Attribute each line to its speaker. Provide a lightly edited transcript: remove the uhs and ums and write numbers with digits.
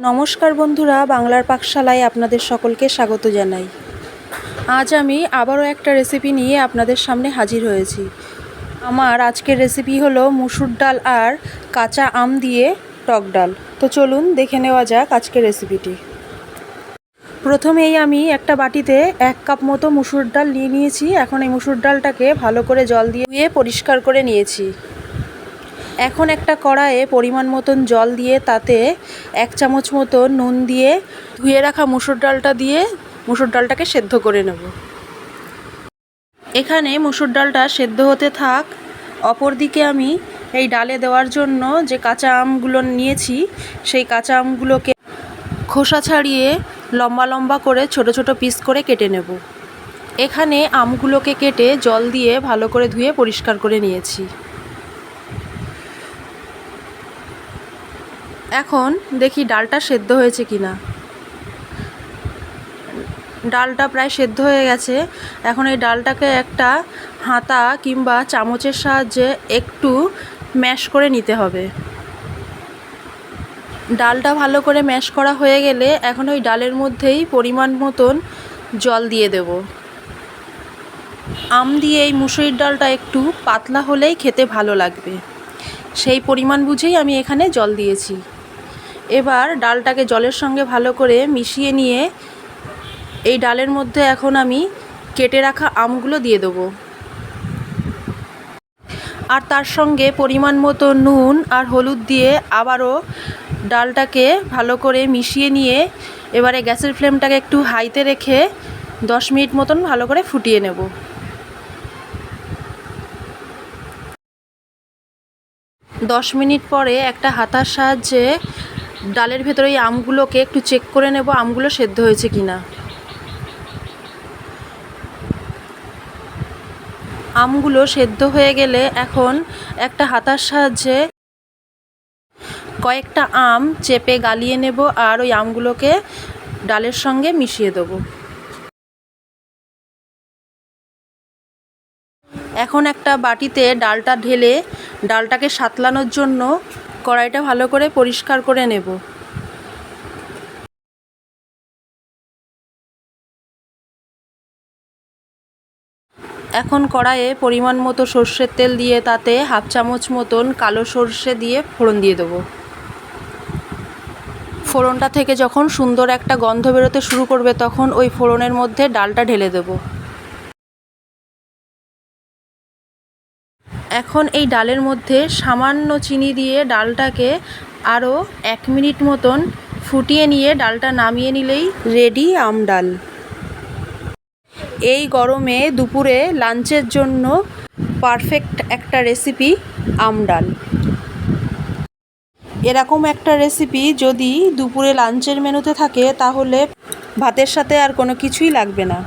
Speaker 1: নমস্কার বন্ধুরা, বাংলার পাকশালায় আপনাদের সকলকে স্বাগত জানাই। আজ আমি আবারও একটা রেসিপি নিয়ে আপনাদের সামনে হাজির হয়েছি। আমার আজকের রেসিপি হলো মুসুর ডাল আর কাঁচা আম দিয়ে টক ডাল। তো চলুন দেখে নেওয়া যাক আজকের রেসিপিটি। প্রথমেই আমি একটা বাটিতে 1 কাপ মতো মুসুর ডাল নিয়ে নিয়েছি। এখন এই মুসুর ডালটাকে ভালো করে জল দিয়ে ধুয়ে পরিষ্কার করে নিয়েছি। এখন একটা কড়াইয়ে পরিমাণ মতন জল দিয়ে তাতে 1 চামচ মতো নুন দিয়ে ধুয়ে রাখা মুসুর ডালটা দিয়ে মুসুর ডালটাকে সেদ্ধ করে নেব। এখানে মুসুর ডালটা সেদ্ধ হতে থাক, অপরদিকে আমি এই ডালে দেওয়ার জন্য যে কাঁচা আমগুলো নিয়েছি সেই কাঁচা আমগুলোকে খোসা ছাড়িয়ে লম্বা লম্বা করে ছোট ছোট পিস করে কেটে নেব। এখানে আমগুলোকে কেটে জল দিয়ে ভালো করে ধুয়ে পরিষ্কার করে নিয়েছি। এখন দেখি ডালটা সেদ্ধ হয়েছে কিনা। ডালটা প্রায় সেদ্ধ হয়ে গেছে। এখন এই ডালটাকে একটা হাতা কিংবা চামচের সাহায্যে একটু ম্যাশ করে নিতে হবে। ডালটা ভালো করে ম্যাশ করা হয়ে গেলে এখন ওই ডালের মধ্যেই পরিমাণ মতন জল দিয়ে দেব। আম দিয়ে এই মুসুরির ডালটা একটু পাতলা হলেই খেতে ভালো লাগবে, সেই পরিমাণ বুঝেই আমি এখানে জল দিয়েছি। এবার ডালটাকে জলের সঙ্গে ভালো করে মিশিয়ে নিয়ে এই ডালের মধ্যে এখন আমি কেটে রাখা আমগুলো দিয়ে দেবো, আর তার সঙ্গে পরিমাণ মতো নুন আর হলুদ দিয়ে আবারও ডালটাকে ভালো করে মিশিয়ে নিয়ে এবারে গ্যাসের ফ্লেমটাকে একটু হাইতে রেখে 10 মিনিট মতন ভালো করে ফুটিয়ে নেব। 10 মিনিট পরে একটা হাতার সাহায্যে ডালের ভেতরে এই আমগুলোকে একটু চেক করে নেব আমগুলো সেদ্ধ হয়েছে কিনা। আমগুলো সেদ্ধ হয়ে গেলে এখন একটা হাতার সাহায্যে কয়েকটা আম চেপে গালিয়ে নেব আর ওই আমগুলোকে ডালের সঙ্গে মিশিয়ে দেব। এখন একটা বাটিতে ডালটা ঢেলে ডালটাকে সাতলানোর জন্য কড়াইটা ভালো করে পরিষ্কার করে নেব। এখন কড়াইয়ে পরিমাণ মতো সর্ষের তেল দিয়ে তাতে 1/2 চামচ মতন কালো সর্ষে দিয়ে ফোড়ন দিয়ে দেবো। ফোড়নটা থেকে যখন সুন্দর একটা গন্ধ বেরোতে শুরু করবে তখন ওই ফোড়নের মধ্যে ডালটা ঢেলে দেব। এখন এই ডালের মধ্যে সামান্য চিনি দিয়ে ডালটাকে আরও 1 মিনিট মতন ফুটিয়ে নিয়ে ডালটা নামিয়ে নিলেই রেডি আম ডাল। এই গরমে দুপুরে লাঞ্চের জন্য পারফেক্ট একটা রেসিপি আম ডাল। এরকম একটা রেসিপি যদি দুপুরে লাঞ্চের মেনুতে থাকে তাহলে ভাতের সাথে আর কোনো কিছুই লাগবে না।